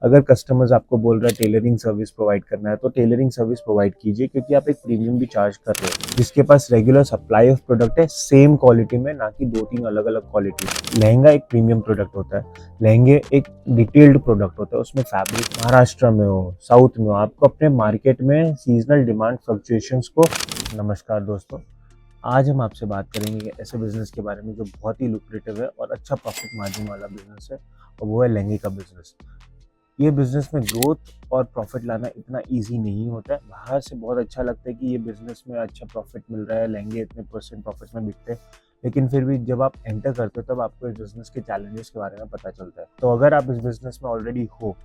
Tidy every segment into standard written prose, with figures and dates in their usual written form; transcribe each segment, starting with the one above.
अगर कस्टमर्स आपको बोल रहा है टेलरिंग सर्विस प्रोवाइड करना है तो टेलरिंग सर्विस प्रोवाइड कीजिए, क्योंकि आप एक प्रीमियम भी चार्ज कर रहे हो जिसके पास रेगुलर सप्लाई ऑफ प्रोडक्ट है सेम क्वालिटी में, ना कि 2-3 अलग अलग क्वालिटी में। लहंगा एक प्रीमियम प्रोडक्ट होता है, लहंगे एक डिटेल्ड प्रोडक्ट होता है, उसमें फैब्रिक महाराष्ट्र में हो साउथ में हो, आपको अपने मार्केट में सीजनल डिमांड फ्लक्चुएशंस को। नमस्कार दोस्तों, आज हम आपसे बात करेंगे ऐसे बिजनेस के बारे में जो बहुत ही लुक्रेटिव है और अच्छा प्रॉफिट मार्जिन वाला बिजनेस है, और वो है लहंगे का बिजनेस। ये बिज़नेस में ग्रोथ और प्रॉफ़िट लाना इतना ईज़ी नहीं होता है। बाहर से बहुत अच्छा लगता है कि ये बिज़नेस में अच्छा प्रॉफ़िट मिल रहा है, लहंगे इतने % प्रॉफ़िट में बिकते हैं। लेकिन फिर भी जब आप एंटर करते हो तब आपको इस बिज़नेस के चैलेंजेस के बारे में पता चलता है। तो अगर आप इस बिज़नेस में ऑलरेडी हो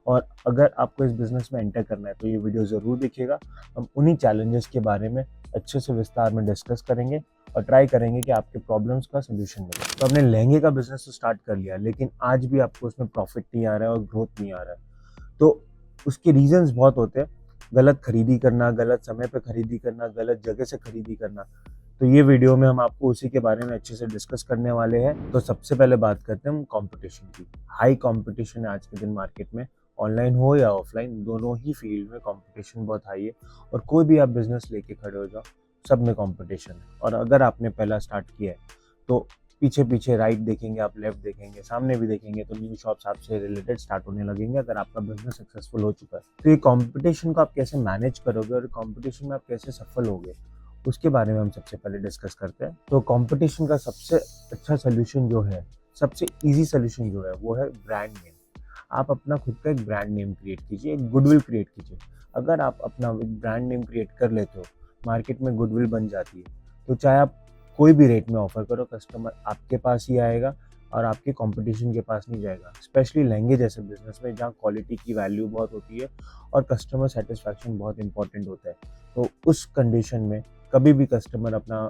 और अगर आपको इस बिज़नेस में एंटर करना है तो ये वीडियो ज़रूर देखिएगा। हम उन्हीं चैलेंजेस के बारे में अच्छे से विस्तार में डिस्कस करेंगे और ट्राई करेंगे कि आपके प्रॉब्लम्स का सॉल्यूशन मिले। तो आपने लहंगे का बिज़नेस तो स्टार्ट कर लिया, लेकिन आज भी आपको उसमें प्रॉफ़िट नहीं आ रहा है और ग्रोथ नहीं आ रहा है। तो उसके रीज़न्स बहुत होते हैं। गलत खरीदी करना, गलत समय पे खरीदी करना, गलत जगह से खरीदी करना। तो ये वीडियो में हम आपको उसी के बारे में अच्छे से डिस्कस करने वाले हैं। तो सबसे पहले बात करते हैं हम कॉम्पिटिशन की। हाई कॉम्पिटिशन है आज के दिन मार्केट में, ऑनलाइन हो या ऑफलाइन, दोनों ही फील्ड में कॉम्पिटिशन बहुत हाई है। और कोई भी आप बिज़नेस लेके खड़े हो जाओ, सब में कॉम्पिटिशन है। और अगर आपने पहला स्टार्ट किया है तो पीछे पीछे राइट देखेंगे, आप लेफ्ट देखेंगे, सामने भी देखेंगे तो न्यू शॉप्स आपसे रिलेटेड स्टार्ट होने लगेंगे अगर आपका बिजनेस सक्सेसफुल हो चुका है। तो ये कंपटीशन को आप कैसे मैनेज करोगे और कंपटीशन में आप कैसे सफल होगे, उसके बारे में हम सबसे पहले डिस्कस करते हैं। तो कंपटीशन का सबसे अच्छा सोल्यूशन जो है, सबसे ईजी सोल्यूशन जो है, वो है ब्रांड नेम। आप अपना खुद का एक ब्रांड नेम क्रिएट कीजिए, एक गुडविल क्रिएट कीजिए। अगर आप अपना एक ब्रांड नेम क्रिएट कर लेते हो, मार्केट में गुडविल बन जाती है, तो चाहे आप कोई भी रेट में ऑफर करो, कस्टमर आपके पास ही आएगा और आपके कंपटीशन के पास नहीं जाएगा। स्पेशली लहंगे जैसे बिजनेस में जहाँ क्वालिटी की वैल्यू बहुत होती है और कस्टमर सेटिस्फैक्शन बहुत इंपॉर्टेंट होता है, तो उस कंडीशन में कभी भी कस्टमर अपना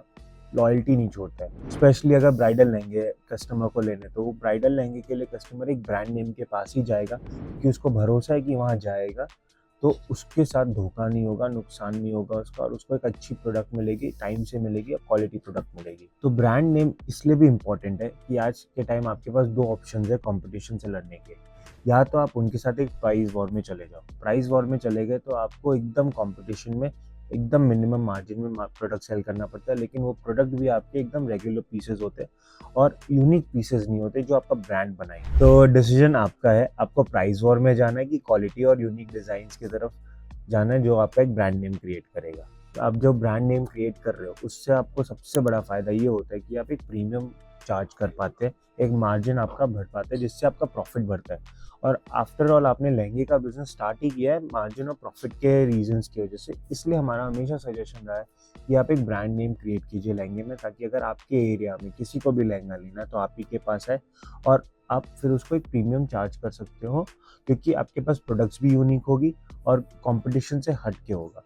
लॉयल्टी नहीं छोड़ता है। स्पेशली अगर ब्राइडल लहंगे कस्टमर को लेने, तो वो ब्राइडल लहंगे के लिए कस्टमर एक ब्रांड नेम के पास ही जाएगा, क्योंकि उसको भरोसा है कि वहाँ जाएगा तो उसके साथ धोखा नहीं होगा, नुकसान नहीं होगा उसका, और उसको एक अच्छी प्रोडक्ट मिलेगी, टाइम से मिलेगी और क्वालिटी प्रोडक्ट मिलेगी। तो ब्रांड नेम इसलिए भी इम्पोर्टेंट है कि आज के टाइम आपके पास 2 ऑप्शंस है कंपटीशन से लड़ने के। या तो आप उनके साथ एक प्राइस वॉर में चले जाओ। प्राइस वॉर में चले गए तो आपको एकदम कंपटीशन में एकदम मिनिमम मार्जिन में प्रोडक्ट सेल करना पड़ता है, लेकिन वो प्रोडक्ट भी आपके एकदम रेगुलर पीसेस होते हैं और यूनिक पीसेस नहीं होते जो आपका ब्रांड बनाए। तो डिसीजन आपका है, आपको प्राइस वॉर में जाना है कि क्वालिटी और यूनिक डिजाइन्स की तरफ जाना है जो आपका एक ब्रांड नेम क्रिएट करेगा। तो आप जो ब्रांड नेम क्रिएट कर रहे हो उससे आपको सबसे बड़ा फायदा ये होता है कि आप एक प्रीमियम चार्ज कर पाते हैं, एक मार्जिन आपका बढ़ पाता है जिससे आपका प्रॉफिट बढ़ता है। और आफ्टर ऑल आपने लहंगे का बिजनेस स्टार्ट ही किया है मार्जिन और प्रॉफिट के रीजंस की वजह से, इसलिए हमारा हमेशा सजेशन रहा है कि आप एक ब्रांड नेम क्रिएट कीजिए लहंगे में, ताकि अगर आपके एरिया में किसी को भी लहंगा लेना है तो आप ही के पास है और आप फिर उसको एक प्रीमियम चार्ज कर सकते हो, क्योंकि आपके पास प्रोडक्ट्स भी यूनिक होगी और कंपटीशन से हट के होगा।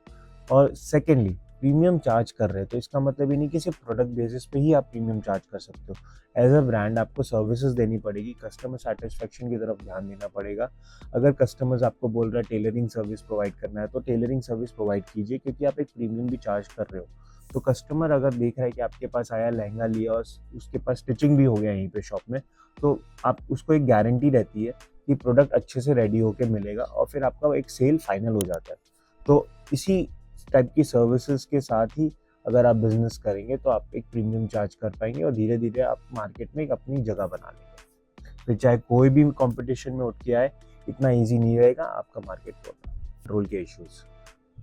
और सेकेंडली, प्रीमियम चार्ज कर रहे हैं तो इसका मतलब ये नहीं कि सिर्फ प्रोडक्ट बेसिस पे ही आप प्रीमियम चार्ज कर सकते हो। एज अ ब्रांड आपको सर्विसेज देनी पड़ेगी, कस्टमर सेटिस्फेक्शन की तरफ ध्यान देना पड़ेगा। अगर कस्टमर्स आपको बोल रहा है टेलरिंग सर्विस प्रोवाइड करना है तो टेलरिंग सर्विस प्रोवाइड कीजिए, क्योंकि आप एक प्रीमियम भी चार्ज कर रहे हो। तो कस्टमर अगर देख रहा है कि आपके पास आया, लहंगा लिया और उसके पास स्टिचिंग भी हो गया यहीं पे शॉप में, तो आप उसको एक गारंटी रहती है कि प्रोडक्ट अच्छे से रेडी होके मिलेगा और फिर आपका एक सेल फाइनल हो जाता है। तो इसी टाइप की सर्विसेज के साथ ही अगर आप बिजनेस करेंगे तो आप एक प्रीमियम चार्ज कर पाएंगे और धीरे धीरे आप मार्केट में एक अपनी जगह बना लेंगे। फिर चाहे कोई भी कंपटीशन में उठ के आए, इतना इजी नहीं रहेगा आपका मार्केट को कंट्रोल के इश्यूज।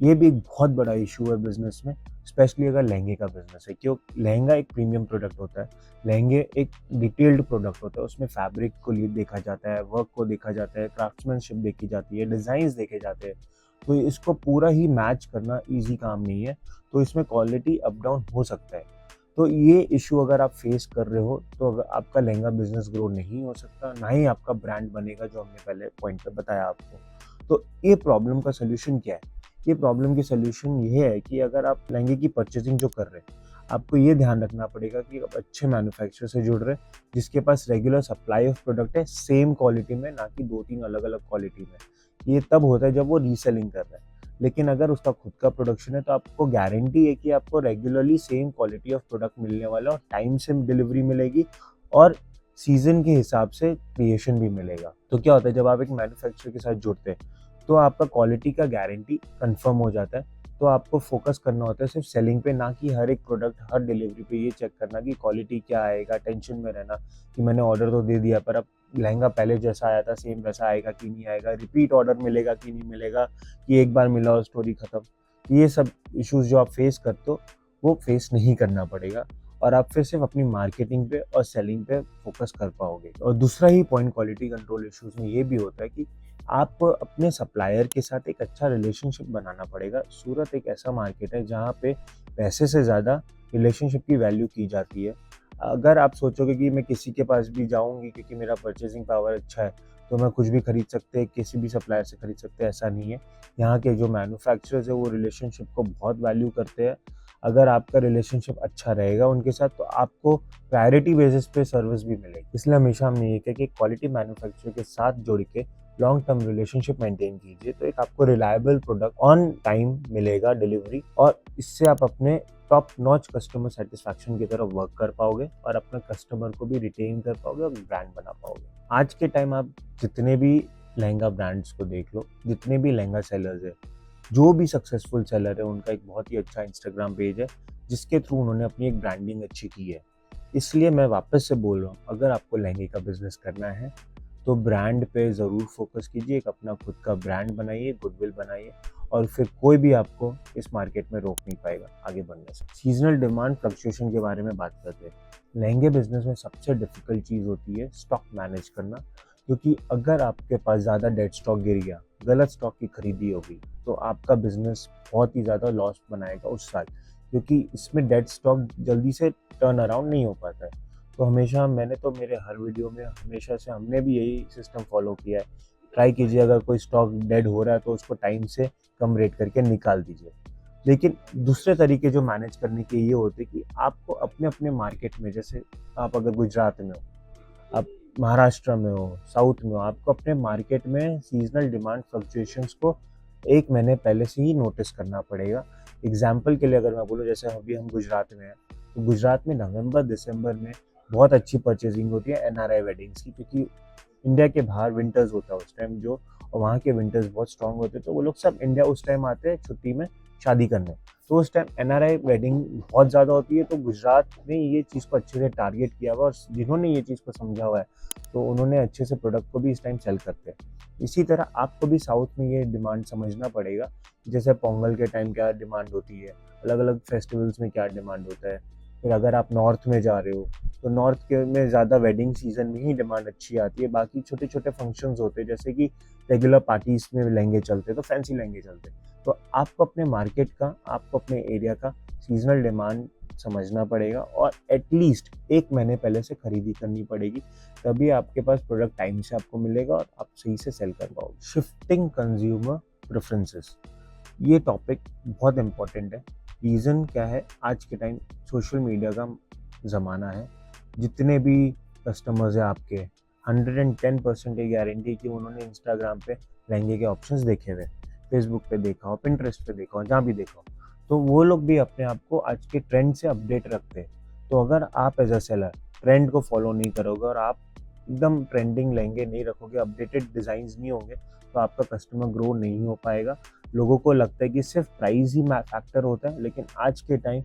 ये भी एक बहुत बड़ा इशू है बिजनेस में, स्पेशली अगर लहंगे का बिजनेस है, क्यों लहंगा एक प्रीमियम प्रोडक्ट होता है। लहंगे एक डिटेल्ड प्रोडक्ट होता है, उसमें फैब्रिक को देखा जाता है, वर्क को देखा जाता है, क्राफ्ट्समैनशिप देखी जाती है, डिज़ाइंस देखे जाते हैं। तो इसको पूरा ही मैच करना इजी काम नहीं है, तो इसमें क्वालिटी अप डाउन हो सकता है। तो ये इशू अगर आप फेस कर रहे हो तो अगर आपका लहंगा बिजनेस ग्रो नहीं हो सकता, ना ही आपका ब्रांड बनेगा, जो हमने पहले पॉइंट पे बताया आपको। तो ये प्रॉब्लम का सोल्यूशन क्या है? ये प्रॉब्लम की सोल्यूशन ये है कि अगर आप लहंगे की परचेजिंग जो कर रहे हैं, आपको ये ध्यान रखना पड़ेगा कि आप अच्छे मैन्युफैक्चरर से जुड़ रहे हैं, जिसके पास रेगुलर सप्लाई ऑफ प्रोडक्ट है सेम क्वालिटी में, ना कि 2-3 अलग-अलग क्वालिटी में। ये तब होता है जब वो रीसेलिंग कर रहा है। लेकिन अगर उसका खुद का प्रोडक्शन है तो आपको गारंटी है कि आपको regularly same quality of product मिलने वाला है और टाइम से डिलीवरी मिलेगी और सीजन के हिसाब से क्रिएशन भी मिलेगा। तो क्या होता है, जब आप एक मैन्युफैक्चरर के साथ जुड़ते हैं तो आपका क्वालिटी का गारंटी कंफर्म हो जाता है। तो आपको फोकस करना होता है सिर्फ सेलिंग पे, ना कि हर एक प्रोडक्ट हर डिलीवरी पे ये चेक करना कि क्वालिटी क्या आएगा, टेंशन में रहना कि मैंने ऑर्डर तो दे दिया पर अब लहंगा पहले जैसा आया था सेम वैसा आएगा कि नहीं आएगा, रिपीट ऑर्डर मिलेगा कि नहीं मिलेगा, कि एक बार मिला और स्टोरी खत्म। ये सब इश्यूज जो आप फेस करते हो वो फेस नहीं करना पड़ेगा, और आप फिर सिर्फ अपनी मार्केटिंग पे और सेलिंग पे फोकस कर पाओगे। और दूसरा ही पॉइंट क्वालिटी कंट्रोल इश्यूज में ये भी होता है कि आप अपने सप्लायर के साथ एक अच्छा रिलेशनशिप बनाना पड़ेगा। सूरत एक ऐसा मार्केट है जहाँ पे पैसे से ज़्यादा रिलेशनशिप की वैल्यू की जाती है। अगर आप सोचोगे कि मैं किसी के पास भी जाऊँगी क्योंकि मेरा परचेजिंग पावर अच्छा है तो मैं कुछ भी खरीद सकते हैं, किसी भी सप्लायर से खरीद सकते हैं, ऐसा नहीं है। यहाँ के जो मैन्युफैक्चरर्स है वो रिलेशनशिप को बहुत वैल्यू करते हैं। अगर आपका रिलेशनशिप अच्छा रहेगा उनके साथ तो आपको प्रायोरिटी बेसिस पे सर्विस भी मिलेगी। इसलिए हमेशा हमने ये कहा कि क्वालिटी मैन्युफैक्चरर के साथ जुड़ के लॉन्ग टर्म रिलेशनशिप मेंटेन कीजिए, तो एक आपको रिलायबल प्रोडक्ट ऑन टाइम मिलेगा डिलीवरी, और इससे आप अपने टॉप नॉच कस्टमर सेटिस्फैक्शन की तरफ वर्क कर पाओगे और अपने कस्टमर को भी रिटेन कर पाओगे और ब्रांड बना पाओगे। आज के टाइम आप जितने भी लहंगा ब्रांड्स को देख लो, जितने भी लहंगा सेलर्स है, जो भी सक्सेसफुल सेलर है, उनका एक बहुत ही अच्छा इंस्टाग्राम पेज है जिसके थ्रू उन्होंने अपनी एक ब्रांडिंग अच्छी की है। इसलिए मैं वापस से बोल रहा हूँ, अगर आपको लहंगे का बिजनेस करना है तो ब्रांड पे ज़रूर फोकस कीजिए, एक अपना खुद का ब्रांड बनाइए, गुडविल बनाइए, और फिर कोई भी आपको इस मार्केट में रोक नहीं पाएगा आगे बढ़ने से। सीजनल डिमांड फ्लक्चुएशन के बारे में बात करते हैं। लहंगे बिजनेस में सबसे डिफिकल्ट चीज़ होती है स्टॉक मैनेज करना, क्योंकि अगर आपके पास ज़्यादा डेड स्टॉक गिर गया, गलत स्टॉक की खरीदी होगी, तो आपका बिजनेस बहुत ही ज़्यादा लॉस बनाएगा उस साल, क्योंकि इसमें डेड स्टॉक जल्दी से टर्न अराउंड नहीं हो पाता है। तो हमेशा मैंने तो मेरे हर वीडियो में हमेशा से हमने भी यही सिस्टम फॉलो किया है। ट्राई कीजिए, अगर कोई स्टॉक डेड हो रहा है तो उसको टाइम से कम रेट करके निकाल दीजिए। लेकिन दूसरे तरीके जो मैनेज करने के ये होते हैं कि आपको अपने अपने मार्केट में, जैसे आप अगर गुजरात में हो, आप महाराष्ट्र में हो, साउथ में हो, आपको अपने मार्केट में सीजनल डिमांड फ्लक्चुएशंस को 1 महीने पहले से ही नोटिस करना पड़ेगा। एग्जाम्पल के लिए अगर मैं बोलूँ, जैसे अभी हम गुजरात में हैं, तो गुजरात में नवंबर दिसंबर में बहुत अच्छी परचेजिंग होती है एनआरआई वेडिंग्स की, क्योंकि इंडिया के बाहर विंटर्स होता है उस टाइम जो, और वहाँ के विंटर्स बहुत स्ट्रांग होते हैं, तो वो लोग सब इंडिया उस टाइम आते हैं छुट्टी में शादी करने। तो उस टाइम एनआरआई वेडिंग बहुत ज़्यादा होती है। तो गुजरात ने ये चीज़ को अच्छे से टारगेट किया हुआ, और जिन्होंने ये चीज़ को समझा हुआ है तो उन्होंने अच्छे से प्रोडक्ट को भी इस टाइम सेल करते हैं। इसी तरह आपको भी साउथ में ये डिमांड समझना पड़ेगा, जैसे पोंगल के टाइम क्या डिमांड होती है, अलग अलग फेस्टिवल्स में क्या डिमांड होता है। फिर अगर आप नॉर्थ में जा रहे हो तो नॉर्थ के में ज़्यादा वेडिंग सीजन में ही डिमांड अच्छी आती है। बाकी छोटे छोटे फंक्शंस होते हैं, जैसे कि रेगुलर पार्टीज में लहंगे चलते हैं तो फैंसी लहंगे चलते हैं। तो आपको अपने मार्केट का, आपको अपने एरिया का सीजनल डिमांड समझना पड़ेगा, और एटलीस्ट 1 महीने पहले से खरीदी करनी पड़ेगी, तभी आपके पास प्रोडक्ट टाइम से आपको मिलेगा और आप सही से सेल कर पाओगे। शिफ्टिंग कंज्यूमर प्रेफरेंसेस, ये टॉपिक बहुत इम्पोर्टेंट है। रीज़न क्या है, आज के टाइम सोशल मीडिया का ज़माना है। जितने भी कस्टमर्स हैं आपके, 110% ये गारंटी कि उन्होंने इंस्टाग्राम पे लहंगे के ऑप्शंस देखे हुए, फेसबुक पे देखा हो, पिंटरेस्ट पे देखा हो, जहाँ भी देखा हो, तो वो लोग भी अपने आप को आज के ट्रेंड से अपडेट रखते हैं। तो अगर आप एज अ सेलर ट्रेंड को फॉलो नहीं करोगे और आप एकदम ट्रेंडिंग लहंगे नहीं रखोगे, अपडेटेड डिज़ाइंस नहीं होंगे, तो आपका कस्टमर ग्रो नहीं हो पाएगा। लोगों को लगता है कि सिर्फ प्राइस ही फैक्टर होता है, लेकिन आज के टाइम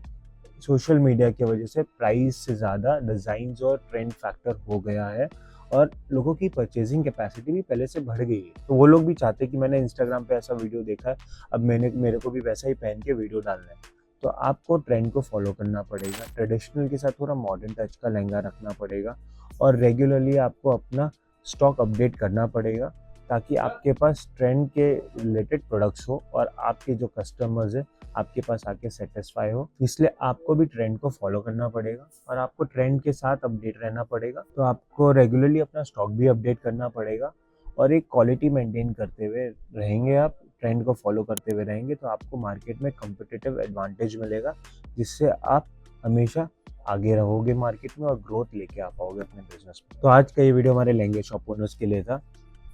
सोशल मीडिया की वजह से प्राइस से ज़्यादा डिज़ाइंस और ट्रेंड फैक्टर हो गया है, और लोगों की परचेजिंग कैपेसिटी भी पहले से बढ़ गई है। तो वो लोग भी चाहते हैं कि मैंने इंस्टाग्राम पे ऐसा वीडियो देखा है, अब मेरे को भी वैसा ही पहन के वीडियो डालना है। तो आपको ट्रेंड को फॉलो करना पड़ेगा, ट्रेडिशनल के साथ थोड़ा मॉडर्न टच का लहंगा रखना पड़ेगा, और रेगुलरली आपको अपना स्टॉक अपडेट करना पड़ेगा, ताकि आपके पास ट्रेंड के रिलेटेड प्रोडक्ट्स हो और आपके जो कस्टमर्स हैं आपके पास आके सेटिस्फाई हो। इसलिए आपको भी ट्रेंड को फॉलो करना पड़ेगा और आपको ट्रेंड के साथ अपडेट रहना पड़ेगा। तो आपको रेगुलरली अपना स्टॉक भी अपडेट करना पड़ेगा, और एक क्वालिटी मेंटेन करते हुए रहेंगे आप, ट्रेंड को फॉलो करते हुए रहेंगे, तो आपको मार्केट में कम्पिटिटिव एडवांटेज मिलेगा, जिससे आप हमेशा आगे रहोगे मार्केट में और ग्रोथ लेके आ पाओगे अपने बिजनेस में। तो आज का ये वीडियो हमारे लहंगे शॉप ओनर्स के लिए था,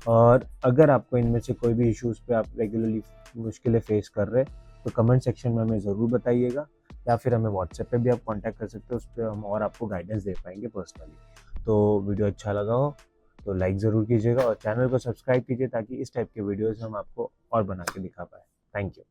और अगर आपको इनमें से कोई भी इश्यूज़ पे आप रेगुलरली मुश्किलें फेस कर रहे हैं तो कमेंट सेक्शन में हमें ज़रूर बताइएगा, या फिर हमें व्हाट्सएप पे भी आप कांटेक्ट कर सकते हो, उस पर हम और आपको गाइडेंस दे पाएंगे पर्सनली। तो वीडियो अच्छा लगा हो तो लाइक ज़रूर कीजिएगा और चैनल को सब्सक्राइब कीजिए ताकि इस टाइप के वीडियोस हम आपको और बना के दिखा पाए। Thank you.